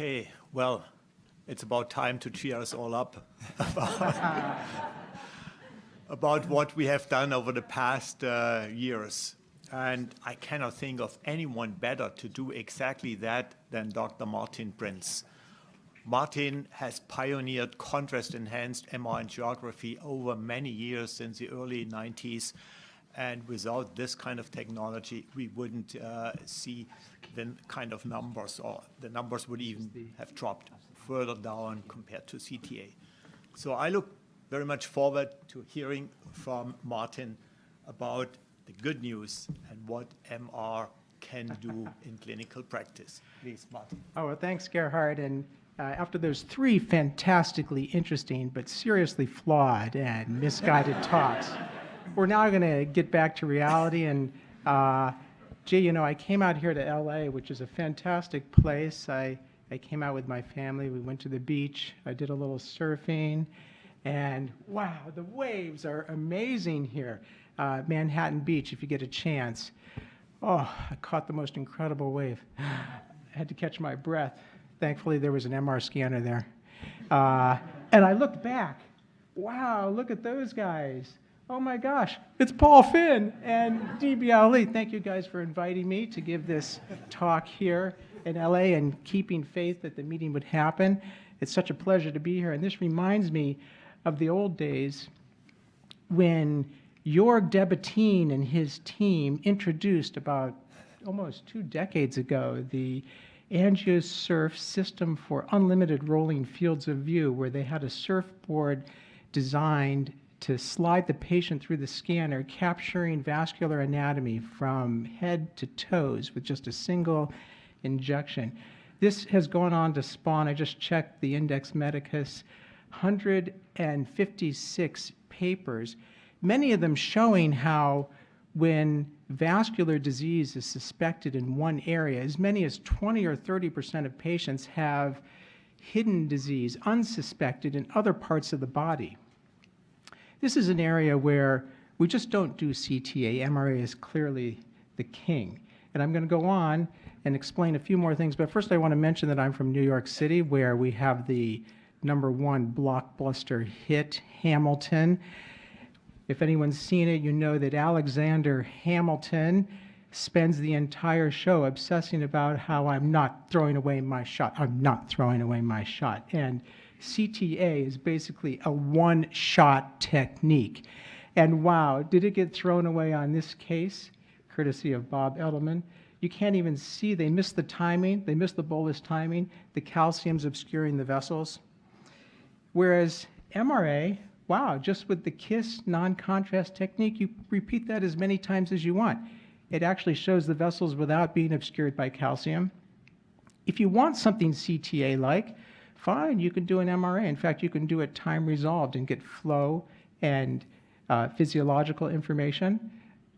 Okay, well, it's about time to cheer us all up about what we have done over the past years. And I cannot think of anyone better to do exactly that than Dr. Martin Prinz. Martin has pioneered contrast-enhanced MR angiography over many years since the early 90s. And without this kind of technology, we wouldn't see the kind of numbers, or the numbers would even have dropped further down compared to CTA. So I look very much forward to hearing from Martin about the good news and what MR can do in clinical practice. Please, Martin. Oh, well, thanks, Gerhard. And after those three fantastically interesting but seriously flawed and misguided talks, we're now going to get back to reality. And gee, you know, I came out here to LA, which is a fantastic place. I came out with my family. We went to the beach. I did a little surfing. And wow, the waves are amazing here. Manhattan Beach, if you get a chance. Oh, I caught the most incredible wave. I had to catch my breath. Thankfully, there was an MR scanner there. And I looked back. Wow, look at those guys. Oh my gosh, it's Paul Finn and DB Ali. Thank you guys for inviting me to give this talk here in LA and keeping faith that the meeting would happen. It's such a pleasure to be here. And this reminds me of the old days when Jorg Debatin and his team introduced about almost 2 decades ago the AngioSurf system for unlimited rolling fields of view, where they had a surfboard designed to slide the patient through the scanner, capturing vascular anatomy from head to toes with just a single injection. This has gone on to spawn, I just checked the Index Medicus, 156 papers, many of them showing how when vascular disease is suspected in one area, as many as 20 or 30% of patients have hidden disease, unsuspected in other parts of the body. This is an area where we just don't do CTA. MRA is clearly the king. And I'm going to go on and explain a few more things. But first I want to mention that I'm from New York City, where we have the #1 blockbuster hit, Hamilton. If anyone's seen it, you know that Alexander Hamilton spends the entire show obsessing about how I'm not throwing away my shot. I'm not throwing away my shot. And CTA is basically a one-shot technique. And wow, did it get thrown away on this case, courtesy of Bob Edelman. You can't even see, they missed the timing, they missed the bolus timing, the calcium's obscuring the vessels. Whereas MRA, wow, just with the KISS non-contrast technique, you repeat that as many times as you want. It actually shows the vessels without being obscured by calcium. If you want something CTA-like, fine, you can do an MRA. In fact, you can do it time resolved and get flow and physiological information.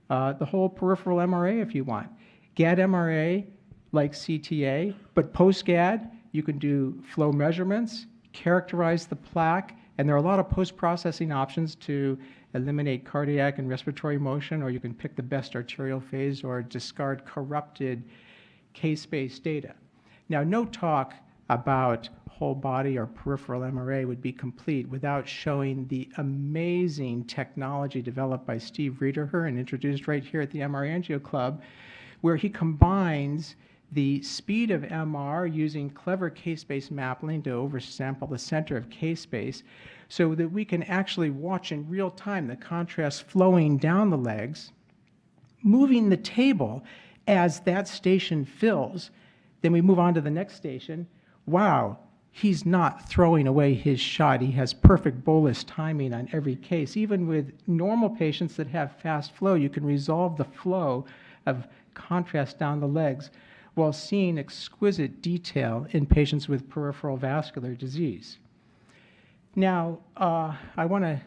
The whole peripheral MRA if you want. GAD MRA like CTA, but post-GAD, you can do flow measurements, characterize the plaque, and there are a lot of post-processing options to eliminate cardiac and respiratory motion, or you can pick the best arterial phase or discard corrupted case-based data. Now, no talk about whole body or peripheral MRA would be complete without showing the amazing technology developed by Steve Riederher and introduced right here at the MR Angio Club, where he combines the speed of MR using clever case-based mapping to oversample the center of case space so that we can actually watch in real time the contrast flowing down the legs, moving the table as that station fills. Then we move on to the next station. Wow, he's not throwing away his shot. He has perfect bolus timing on every case. Even with normal patients that have fast flow, you can resolve the flow of contrast down the legs while seeing exquisite detail in patients with peripheral vascular disease. Now, I want to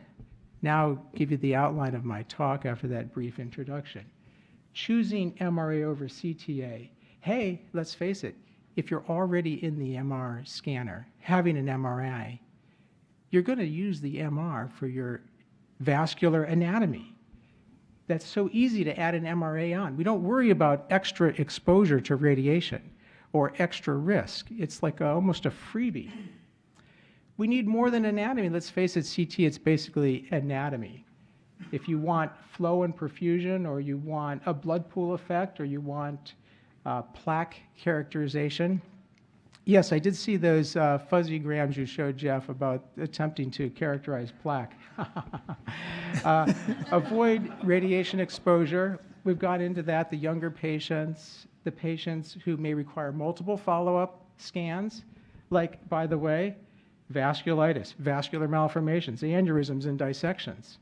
now give you the outline of my talk after that brief introduction. Choosing MRA over CTA. Hey, let's face it, if you're already in the MR scanner, having an MRI, you're going to use the MR for your vascular anatomy. That's so easy to add an MRA on. We don't worry about extra exposure to radiation. or extra risk. It's like almost a freebie. We need more than anatomy. Let's face it, CT, it's basically anatomy. If you want flow and perfusion, or you want a blood pool effect, or you want plaque characterization. Yes, I did see those fuzzy grams you showed, Jeff, about attempting to characterize plaque. Avoid radiation exposure. We've got into that, the younger patients, the patients who may require multiple follow-up scans, like, by the way, vasculitis, vascular malformations, aneurysms, and dissections.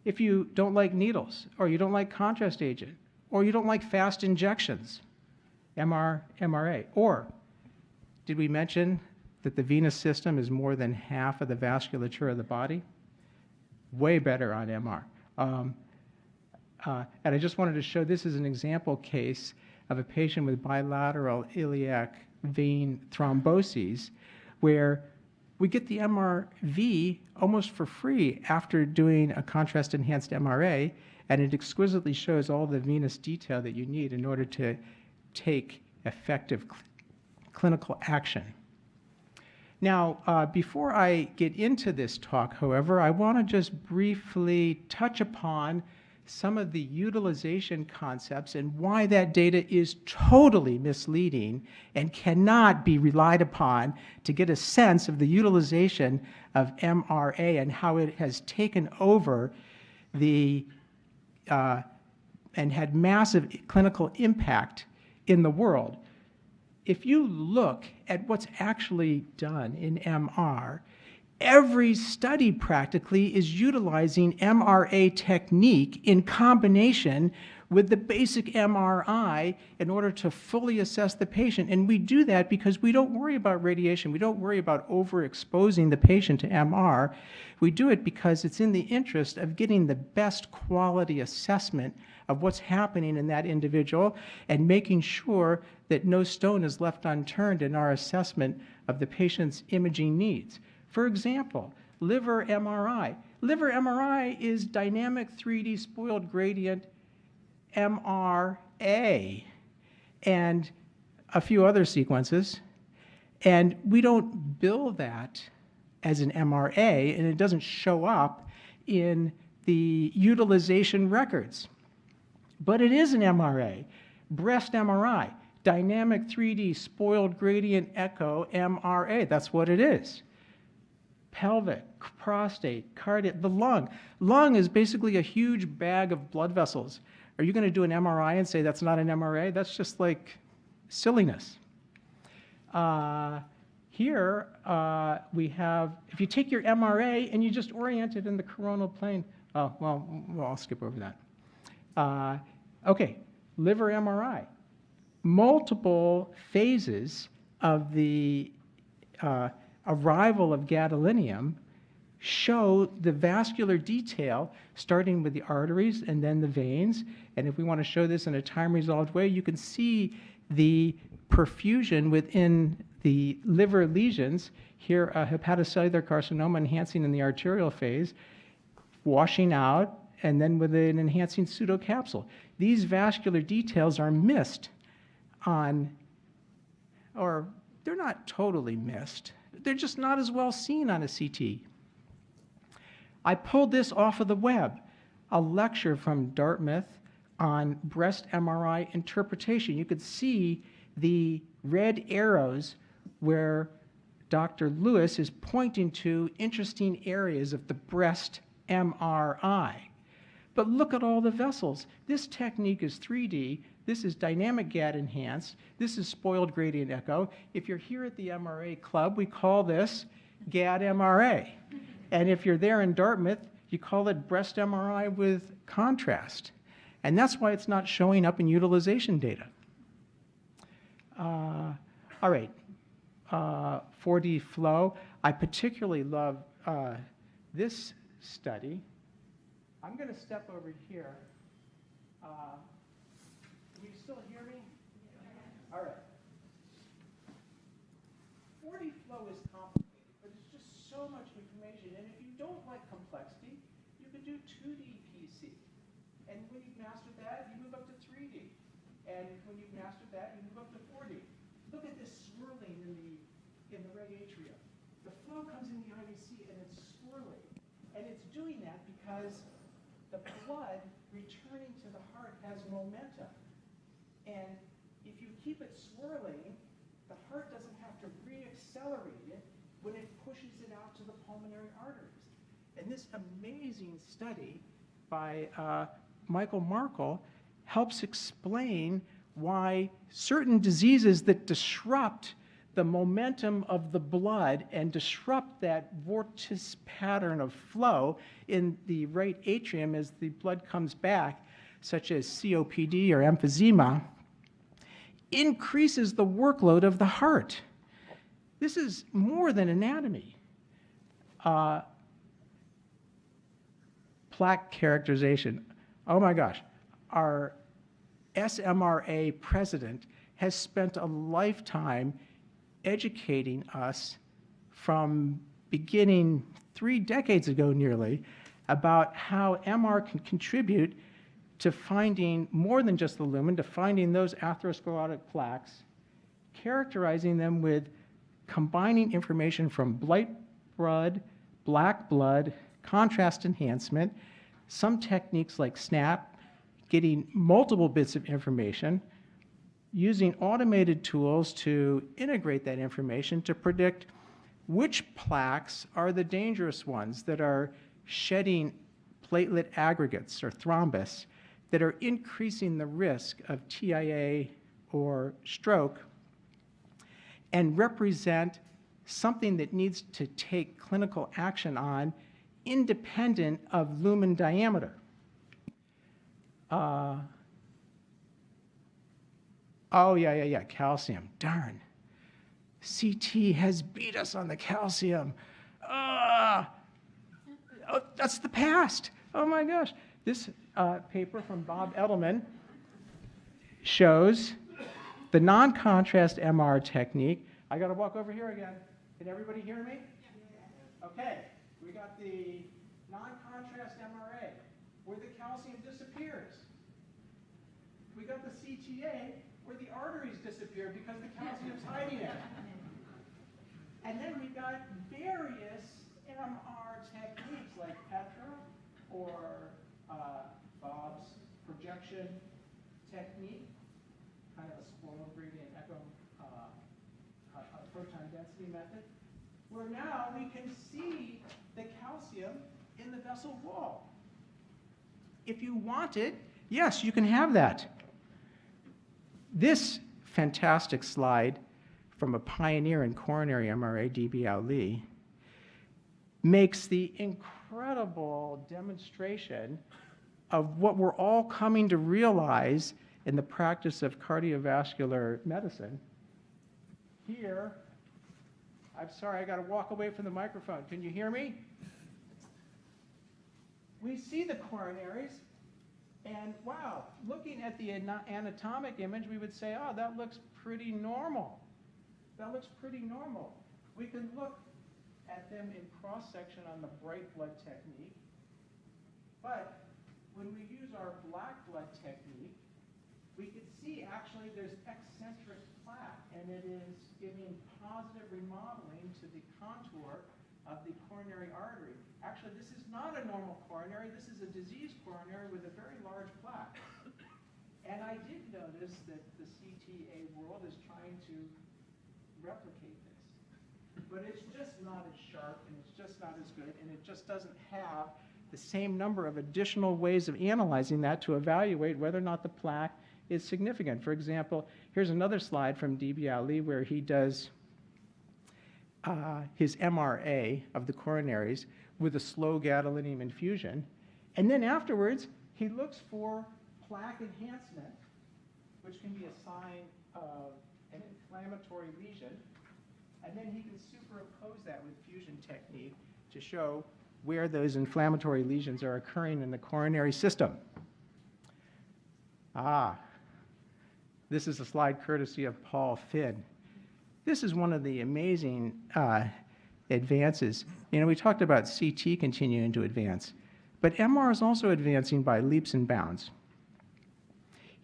If you don't like needles, or you don't like contrast agent, or you don't like fast injections, MRA, or did we mention that the venous system is more than half of the vasculature of the body? Way better on MR. And I just wanted to show this as an example case of a patient with bilateral iliac vein thromboses, where we get the MRV almost for free after doing a contrast-enhanced MRA, and it exquisitely shows all the venous detail that you need in order to take effective clinical action. Now, before I get into this talk, however, I want to just briefly touch upon some of the utilization concepts and why that data is totally misleading and cannot be relied upon to get a sense of the utilization of MRA and how it has taken over the and had massive clinical impact in the world. If you look at what's actually done in MR, every study practically is utilizing MRA technique in combination with the basic MRI in order to fully assess the patient. And we do that because we don't worry about radiation. We don't worry about overexposing the patient to MR. We do it because it's in the interest of getting the best quality assessment of what's happening in that individual and making sure that no stone is left unturned in our assessment of the patient's imaging needs. For example, liver MRI. Liver MRI is dynamic 3D spoiled gradient MRA and a few other sequences. And we don't bill that as an MRA, and it doesn't show up in the utilization records. But it is an MRA. Breast MRI, dynamic 3D spoiled gradient echo MRA. That's what it is. Pelvic, prostate, cardiac, the lung. Lung is basically a huge bag of blood vessels. Are you going to do an MRI and say that's not an MRA? That's just like silliness. Here we have, if you take your MRA and you just orient it in the coronal plane, well, I'll skip over that. Okay, liver MRI. Multiple phases of the arrival of gadolinium show the vascular detail starting with the arteries and then the veins. And if we want to show this in a time-resolved way, you can see the perfusion within the liver lesions. Here, a hepatocellular carcinoma enhancing in the arterial phase, washing out, and then with an enhancing pseudocapsule. These vascular details are missed on, or they're not totally missed. They're just not as well seen on a CT. I pulled this off of the web, a lecture from Dartmouth on breast MRI interpretation. You could see the red arrows where Dr. Lewis is pointing to interesting areas of the breast MRI. But look at all the vessels. This technique is 3D. This is dynamic GAD enhanced. This is spoiled gradient echo. If you're here at the MRA club, we call this GAD MRA. And if you're there in Dartmouth, you call it breast MRI with contrast. And that's why it's not showing up in utilization data. All right, 4D flow. I particularly love this study. I'm going to step over here. Can you still hear me? All right. 4D flow is complicated, but it's just so much information. And if you don't like complexity, you could do 2D PC. And when you've mastered that, you move up to 3D. And when you've mastered that, you move up to 4D. look at this swirling in the right atrium. The flow comes in the IVC and it's swirling. And it's doing that because the blood returning to the heart has momentum. And if you keep it swirling, the heart doesn't have to re-accelerate it when it pushes it out to the pulmonary arteries. And this amazing study by Michael Markle helps explain why certain diseases that disrupt the momentum of the blood and disrupt that vortice pattern of flow in the right atrium as the blood comes back, such as COPD or emphysema, increases the workload of the heart. This is more than anatomy. Plaque characterization. Oh my gosh. Our SMRA president has spent a lifetime educating us from beginning 3 decades ago nearly about how MR can contribute to finding more than just the lumen, to finding those atherosclerotic plaques, characterizing them with combining information from blight blood, black blood, contrast enhancement, some techniques like SNAP, getting multiple bits of information, using automated tools to integrate that information to predict which plaques are the dangerous ones that are shedding platelet aggregates or thrombus that are increasing the risk of TIA or stroke and represent something that needs to take clinical action on independent of lumen diameter. Oh, yeah, calcium, darn. CT has beat us on the calcium. Oh, that's the past. Oh my gosh. This paper from Bob Edelman shows the non-contrast MR technique. I got to walk over here again. Can everybody hear me? Okay, we got the non-contrast MRA, where the calcium disappears. We got the CTA, where the arteries disappear because the calcium's hiding it. And then we got various MR techniques like Petra or Bob's projection technique, kind of a spoil gradient echo proton density method, where now we can see the calcium in the vessel wall. If you want it, yes, you can have that. This fantastic slide from a pioneer in coronary MRA, D.B. Ali, makes the incredible demonstration of what we're all coming to realize in the practice of cardiovascular medicine. Here, I'm sorry, I got to walk away from the microphone. Can you hear me? We see the coronaries, and wow, looking at the anatomic image, we would say, oh, that looks pretty normal. That looks pretty normal. We can look at them in cross-section on the bright blood technique, but when we use our black blood technique, we can see actually there's eccentric plaque, and it is giving positive remodeling to the contour of the coronary artery. Actually, this is not a normal coronary. This is a diseased coronary with a very large plaque. And I did notice that the CTA world is trying to replicate this. But it's just not as sharp, and it's just not as good, and it just doesn't have the same number of additional ways of analyzing that to evaluate whether or not the plaque is significant. For example, here's another slide from D.B. Ali where he does his MRA of the coronaries with a slow gadolinium infusion. And then afterwards, he looks for plaque enhancement, which can be a sign of an inflammatory lesion. And then he can superimpose that with fusion technique to show where those inflammatory lesions are occurring in the coronary system. This is a slide courtesy of Paul Finn. This is one of the amazing advances. You know, we talked about CT continuing to advance, but MR is also advancing by leaps and bounds.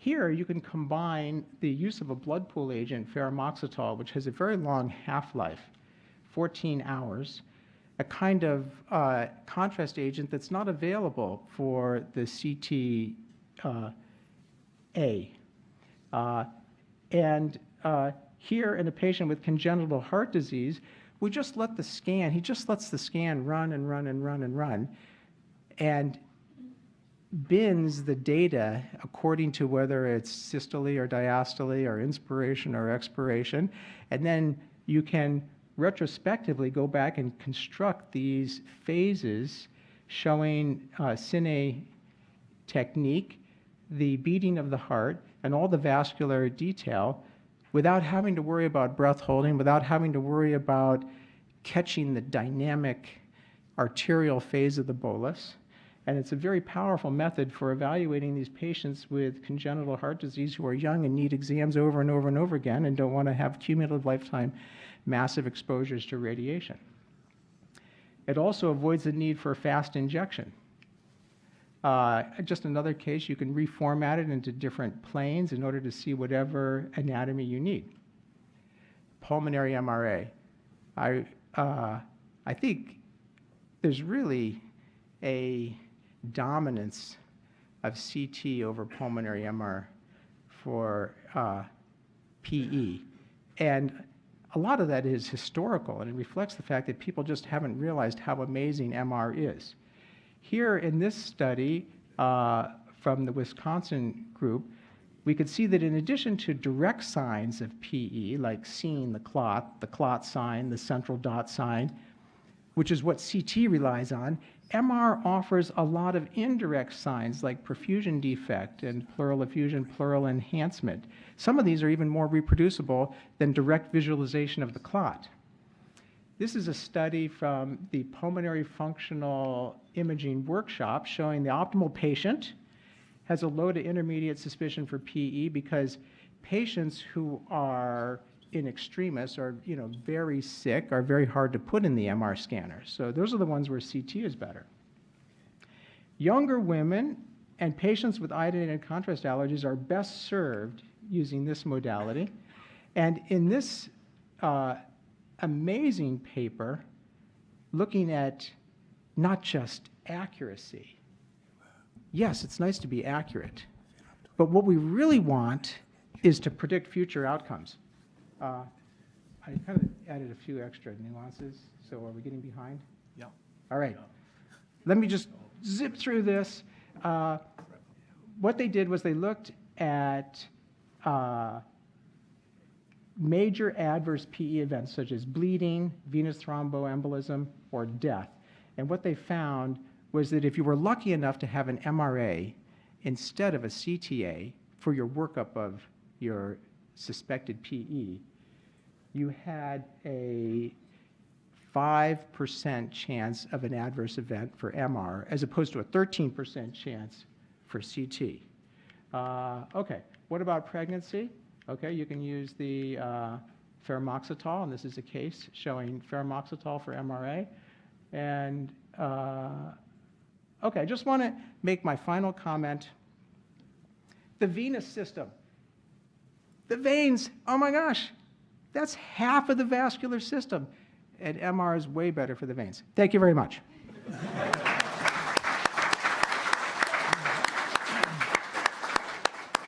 Here, you can combine the use of a blood pool agent, ferumoxytol, which has a very long half-life, 14 hours, a kind of contrast agent that's not available for the CTA. Here, in a patient with congenital heart disease, we just let the scan, he just lets the scan run and run and run and run, and bins the data according to whether it's systole or diastole or inspiration or expiration, and then you can retrospectively go back and construct these phases showing cine technique, the beating of the heart, and all the vascular detail without having to worry about breath holding, without having to worry about catching the dynamic arterial phase of the bolus. And it's a very powerful method for evaluating these patients with congenital heart disease who are young and need exams over and over and over again and don't want to have cumulative lifetime massive exposures to radiation. It also avoids the need for a fast injection. Just another case, you can reformat it into different planes in order to see whatever anatomy you need. Pulmonary MRA. I think there's really a dominance of CT over pulmonary MR for PE. And a lot of that is historical, and it reflects the fact that people just haven't realized how amazing MR is. Here in this study from the Wisconsin group, we could see that in addition to direct signs of PE, like seeing the clot sign, the central dot sign, which is what CT relies on, MR offers a lot of indirect signs like perfusion defect and pleural effusion, pleural enhancement. Some of these are even more reproducible than direct visualization of the clot. This is a study from the Pulmonary Functional Imaging Workshop showing the optimal patient has a low to intermediate suspicion for PE because patients who are in extremis or very sick are very hard to put in the MR scanner. So those are the ones where CT is better. Younger women and patients with iodinated contrast allergies are best served using this modality. And in this amazing paper, looking at not just accuracy. Yes, it's nice to be accurate, but what we really want is to predict future outcomes. I kind of added a few extra nuances, so are we getting behind? Yeah. All right. Let me just zip through this. What they did was they looked at major adverse PE events such as bleeding, venous thromboembolism, or death. And what they found was that if you were lucky enough to have an MRA instead of a CTA for your workup of your suspected PE, you had a 5% chance of an adverse event for MR as opposed to a 13% chance for CT. Okay, what about pregnancy? Okay, you can use the ferumoxytol, and this is a case showing ferumoxytol for MRA. And okay, I just want to make my final comment. The venous system. The veins, oh my gosh, that's half of the vascular system. And MR is way better for the veins. Thank you very much.